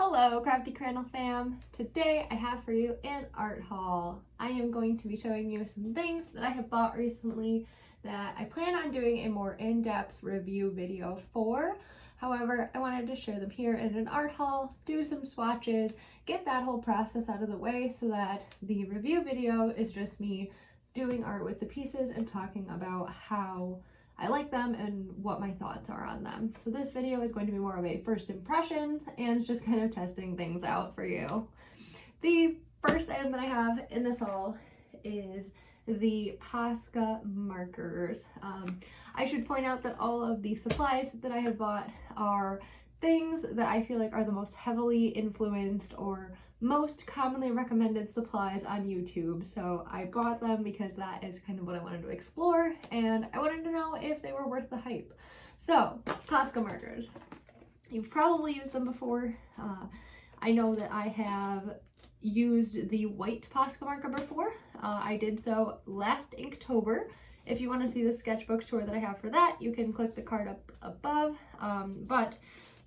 Hello, Crafty Crandall fam! Today I have for you an art haul. I am going to be showing you some things that I have bought recently that I plan on doing a more in-depth review video for. However, I wanted to share them here in an art haul, do some swatches, get that whole process out of the way so that the review video is just me doing art with the pieces and talking about how I like them and what my thoughts are on them. So this video is going to be more of a first impressions and just kind of testing things out for you. The first item that I have in this haul is the Posca markers. I should point out that all of the supplies that I have bought are things that I feel like are the most heavily influenced or most commonly recommended supplies on YouTube. So I bought them because that is kind of what I wanted to explore and I wanted to know if they were worth the hype. So, Posca markers. You've probably used them before. I know that I have used the white Posca marker before. I did so last Inktober. If you want to see the sketchbook tour that I have for that, you can click the card up above. But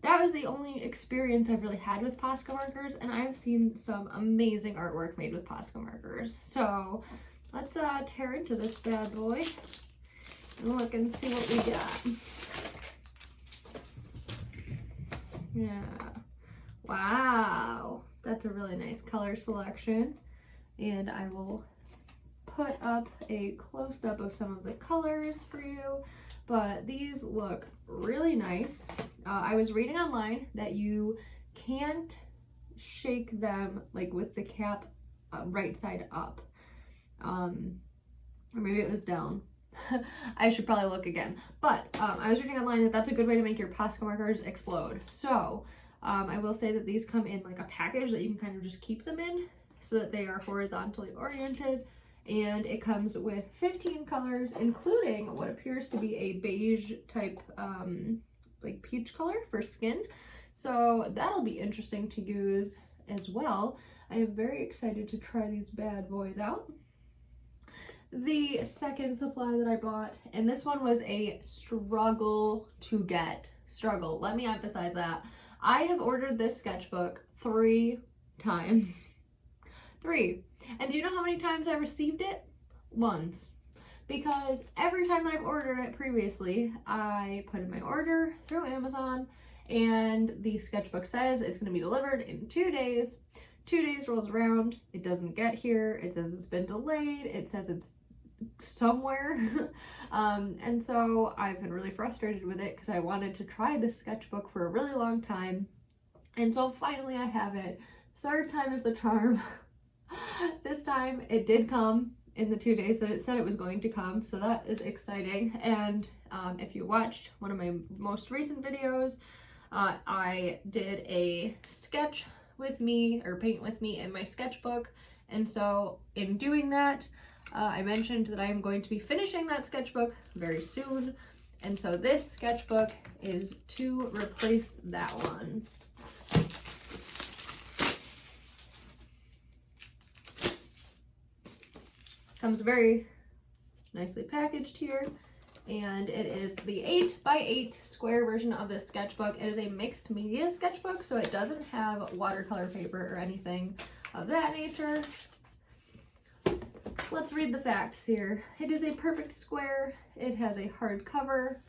that was the only experience I've really had with Posca markers, and I've seen some amazing artwork made with Posca markers. So let's tear into this bad boy and look and see what we got. Yeah. Wow. That's a really nice color selection. And I will put up a close-up of some of the colors for you. But these look really nice. I was reading online that you can't shake them like with the cap right side up. Or maybe it was down. I should probably look again. But I was reading online that that's a good way to make your Posca markers explode. So I will say that these come in like a package that you can kind of just keep them in so that they are horizontally oriented. And it comes with 15 colors, including what appears to be a beige type, like peach color for skin. So that'll be interesting to use as well. I am very excited to try these bad boys out. The second supply that I bought, and this one was a struggle to get. Struggle, let me emphasize that. I have ordered this sketchbook 3 times. 3. And do you know how many times I received it? Once. Because every time that I've ordered it previously, I put in my order through Amazon and the sketchbook says it's going to be delivered in 2 days. 2 days rolls around, it doesn't get here, it says it's been delayed, it says it's somewhere. And so I've been really frustrated with it because I wanted to try this sketchbook for a really long time. And so finally I have it. 3rd time is the charm. This time it did come in the 2 days that it said it was going to come, so that is exciting. And if you watched one of my most recent videos, I did a sketch with me, or paint with me in my sketchbook, and so in doing that, I mentioned that I am going to be finishing that sketchbook very soon, and so this sketchbook is to replace that one. Comes very nicely packaged here, and it is the 8x8 square version of this sketchbook. It is a mixed media sketchbook, so it doesn't have watercolor paper or anything of that nature. Let's read the facts here. It is a perfect square. It has a hard cover,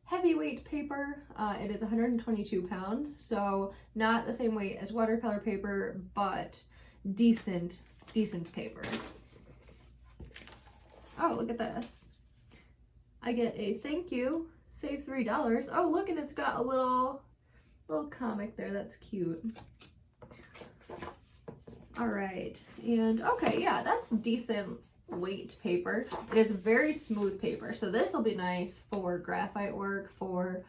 heavyweight paper. It is 122 pounds, so not the same weight as watercolor paper, but decent paper. Oh, look at this. I get a thank you, save $3. Oh, look, and it's got a little comic there. That's cute. All right, and okay, yeah, that's decent weight paper. It is very smooth paper, so this will be nice for graphite work, for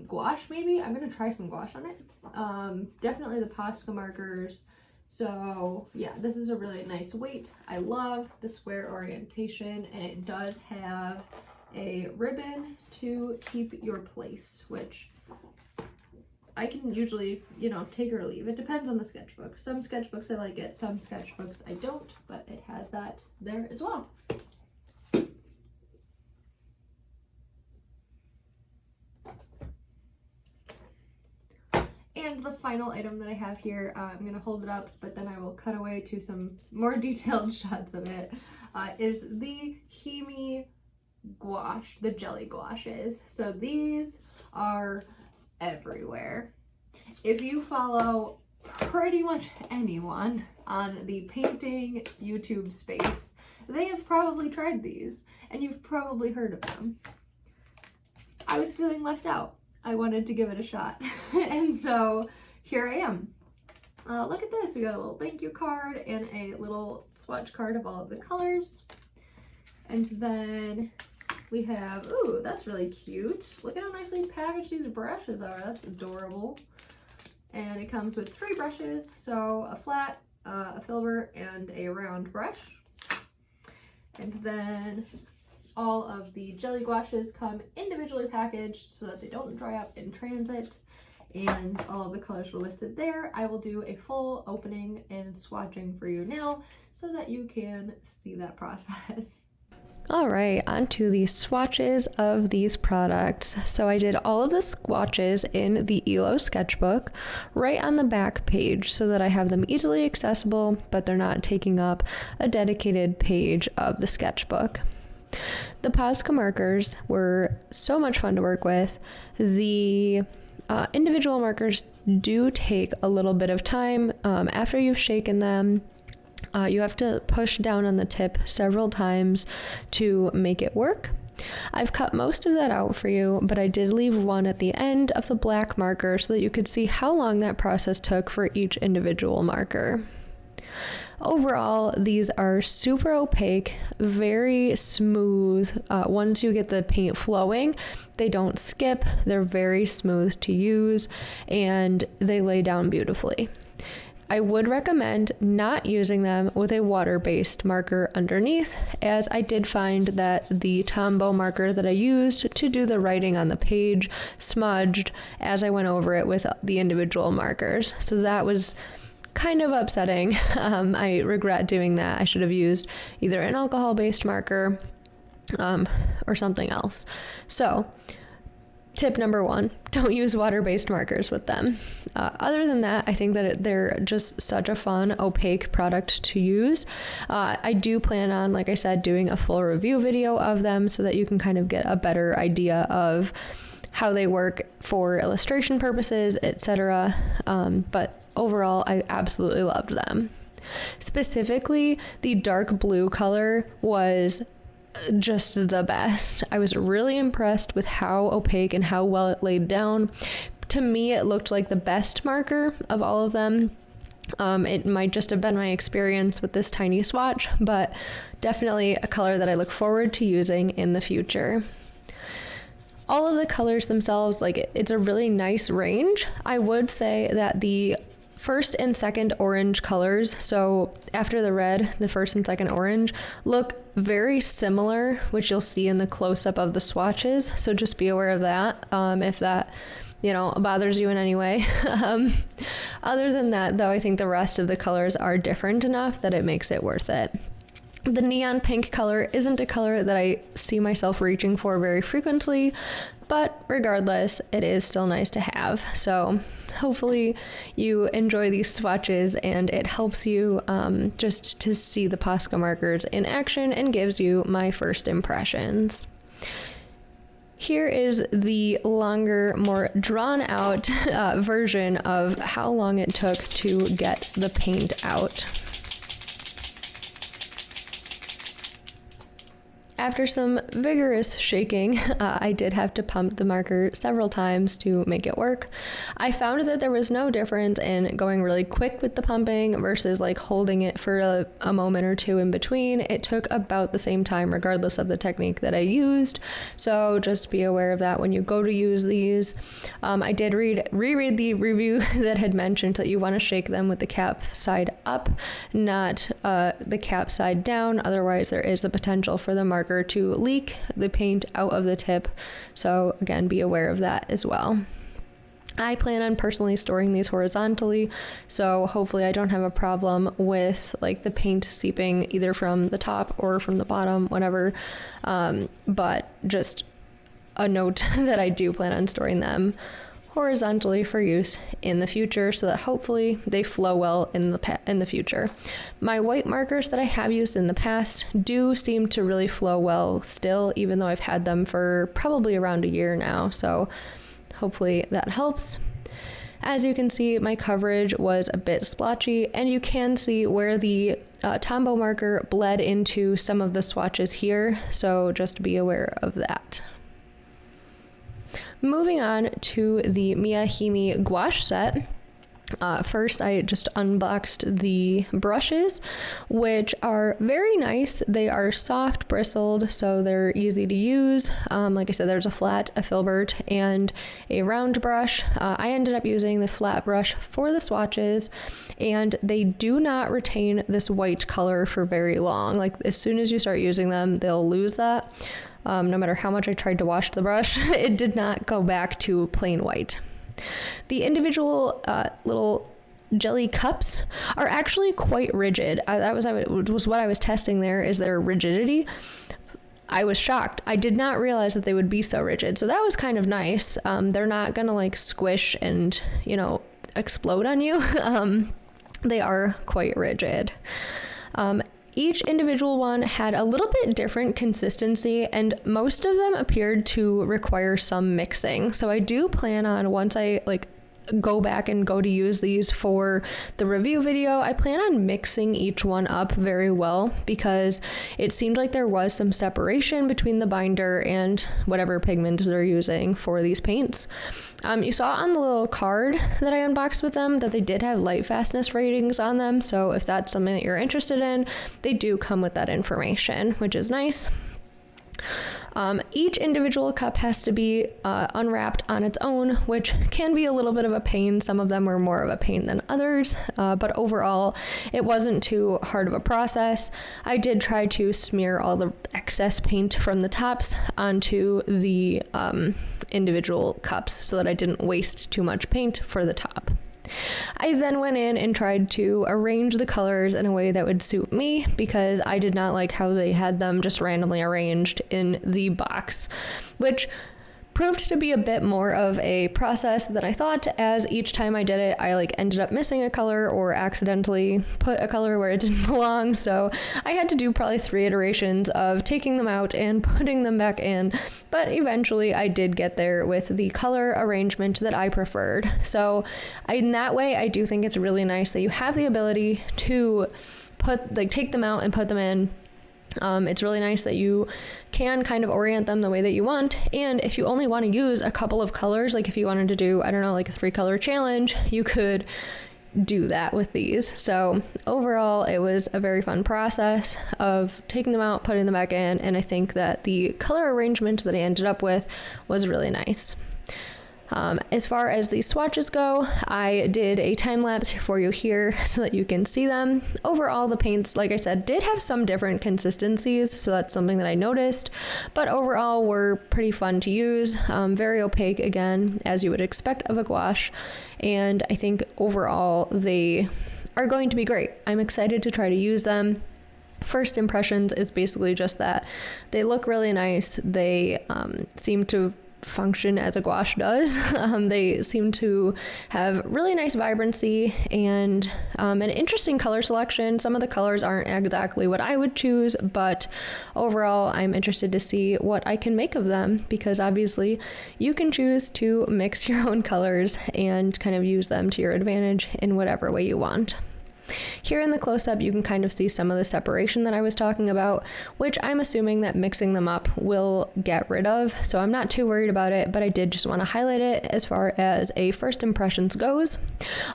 gouache maybe. I'm gonna try some gouache on it. Definitely the Posca markers. So yeah, this is a really nice weight. I love the square orientation, and it does have a ribbon to keep your place, which I can usually, you know, take or leave. It depends on the sketchbook. Some sketchbooks I like it, some sketchbooks I don't, but it has that there as well. And the final item that I have here, I'm going to hold it up, but then I will cut away to some more detailed shots of it, is the Himi gouache, the jelly gouaches. So these are everywhere. If you follow pretty much anyone on the painting YouTube space, they have probably tried these, and you've probably heard of them. I was feeling left out. I wanted to give it a shot. And so here I am. Look at this. We got a little thank you card and a little swatch card of all of the colors. And then we have, ooh, that's really cute. Look at how nicely packaged these brushes are. That's adorable. And it comes with 3 brushes. So a flat, a filbert, and a round brush. And then all of the jelly gouaches come individually packaged so that they don't dry up in transit, and all of the colors were listed there. I will do a full opening and swatching for you now so that you can see that process. All right, on to the swatches of these products. So I did all of the swatches in the Illo Sketchbook right on the back page so that I have them easily accessible, but they're not taking up a dedicated page of the sketchbook. The Posca markers were so much fun to work with. The individual markers do take a little bit of time after you've shaken them. You have to push down on the tip several times to make it work. I've cut most of that out for you, but I did leave one at the end of the black marker so that you could see how long that process took for each individual marker. Overall, these are super opaque, very smooth. Once you get the paint flowing, they don't skip, they're very smooth to use, and they lay down beautifully. I would recommend not using them with a water-based marker underneath, as I did find that the Tombow marker that I used to do the writing on the page smudged as I went over it with the individual markers. So that was kind of upsetting. I regret doing that. I should have used either an alcohol-based marker or something else. So tip number 1, don't use water-based markers with them. Other than that, I think that they're just such a fun, opaque product to use. I do plan on, like I said, doing a full review video of them so that you can kind of get a better idea of how they work for illustration purposes, etc. But overall, I absolutely loved them. Specifically, the dark blue color was just the best. I was really impressed with how opaque and how well it laid down. To me, it looked like the best marker of all of them. It might just have been my experience with this tiny swatch, but definitely a color that I look forward to using in the future. All of the colors themselves, like, it's a really nice range. I would say that the first and second orange colors, so after the red, the first and second orange, look very similar, which you'll see in the close-up of the swatches, so just be aware of that, if that, bothers you in any way. Other than that, though, I think the rest of the colors are different enough that it makes it worth it. The neon pink color isn't a color that I see myself reaching for very frequently, but regardless, it is still nice to have. So hopefully you enjoy these swatches and it helps you just to see the Posca markers in action and gives you my first impressions. Here is the longer, more drawn out version of how long it took to get the paint out. After some vigorous shaking, I did have to pump the marker several times to make it work. I found that there was no difference in going really quick with the pumping versus like holding it for a moment or two in between. It took about the same time regardless of the technique that I used, so just be aware of that when you go to use these. I did reread the review that had mentioned that you want to shake them with the cap side up, not the cap side down, otherwise there is the potential for the marker to leak the paint out of the tip, so again, be aware of that as well. I plan on personally storing these horizontally, so hopefully I don't have a problem with like the paint seeping either from the top or from the bottom, whatever, but just a note that I do plan on storing them horizontally for use in the future so that hopefully they flow well in the future. My white markers that I have used in the past do seem to really flow well still, even though I've had them for probably around a year now, so hopefully that helps. As you can see, my coverage was a bit splotchy, and you can see where the Tombow marker bled into some of the swatches here, so just be aware of that. Moving on to the Miya Himi gouache set. First, I just unboxed the brushes, which are very nice. They are soft bristled, so they're easy to use. Like I said, there's a flat, a filbert, and a round brush. I ended up using the flat brush for the swatches, and they do not retain this white color for very long. Like, as soon as you start using them, they'll lose that. No matter how much I tried to wash the brush, it did not go back to plain white. The individual little jelly cups are actually quite rigid. That was what I was testing there, is their rigidity. I was shocked. I did not realize that they would be so rigid. So that was kind of nice. They're not gonna like squish and, you know, explode on you. They are quite rigid. Each individual one had a little bit different consistency, and most of them appeared to require some mixing. So I do plan on, once I go back and go to use these for the review video, I plan on mixing each one up very well, because it seemed like there was some separation between the binder and whatever pigments they're using for these paints. You saw on the little card that I unboxed with them that they did have light fastness ratings on them, so if that's something that you're interested in, they do come with that information, which is nice. Each individual cup has to be unwrapped on its own, which can be a little bit of a pain. Some of them were more of a pain than others, but overall it wasn't too hard of a process. I did try to smear all the excess paint from the tops onto the individual cups so that I didn't waste too much paint for the top. I then went in and tried to arrange the colors in a way that would suit me, because I did not like how they had them just randomly arranged in the box, which proved to be a bit more of a process than I thought, as each time I did it, I ended up missing a color or accidentally put a color where it didn't belong. So I had to do probably 3 iterations of taking them out and putting them back in, but eventually I did get there with the color arrangement that I preferred. So in that way, I do think it's really nice that you have the ability to take them out and put them in. It's really nice that you can kind of orient them the way that you want, and if you only want to use a couple of colors, like if you wanted to do, I don't know, like a 3-color challenge, you could do that with these. So overall, it was a very fun process of taking them out, putting them back in, and I think that the color arrangement that I ended up with was really nice. As far as the swatches go, I did a time lapse for you here so that you can see them. Overall, the paints, like I said, did have some different consistencies, so that's something that I noticed, but overall were pretty fun to use. Very opaque, again, as you would expect of a gouache, and I think overall they are going to be great. I'm excited to try to use them. First impressions is basically just that they look really nice. They seem to function as a gouache does. They seem to have really nice vibrancy and an interesting color selection. Some of the colors aren't exactly what I would choose, but overall I'm interested to see what I can make of them, because obviously you can choose to mix your own colors and kind of use them to your advantage in whatever way you want. Here in the close-up, you can kind of see some of the separation that I was talking about, which I'm assuming that mixing them up will get rid of, so I'm not too worried about it, but I did just want to highlight it as far as a first impressions goes.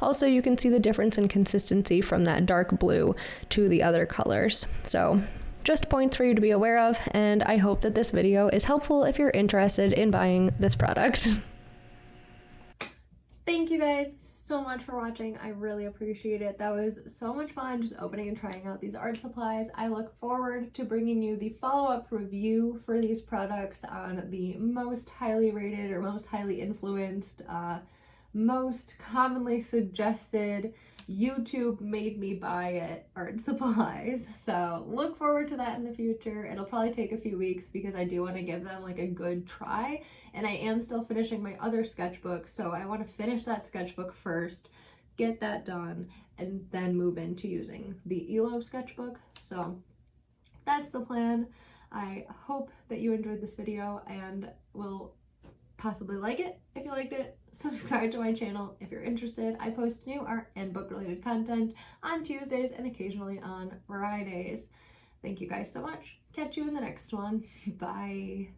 Also, you can see the difference in consistency from that dark blue to the other colors. So just points for you to be aware of, and I hope that this video is helpful if you're interested in buying this product. Thank you guys so much for watching. I really appreciate it. That was so much fun just opening and trying out these art supplies. I look forward to bringing you the follow-up review for these products on the most highly rated or most highly influenced most commonly suggested YouTube made me buy it art supplies. So look forward to that in the future. It'll probably take a few weeks because I do want to give them like a good try, and I am still finishing my other sketchbook, so I want to finish that sketchbook first, get that done, and then move into using the Illo Sketchbook. So that's the plan. I hope that you enjoyed this video and will possibly like it. If you liked it, subscribe to my channel if you're interested. I post new art and book related content on Tuesdays and occasionally on Fridays. Thank you guys so much. Catch you in the next one. Bye.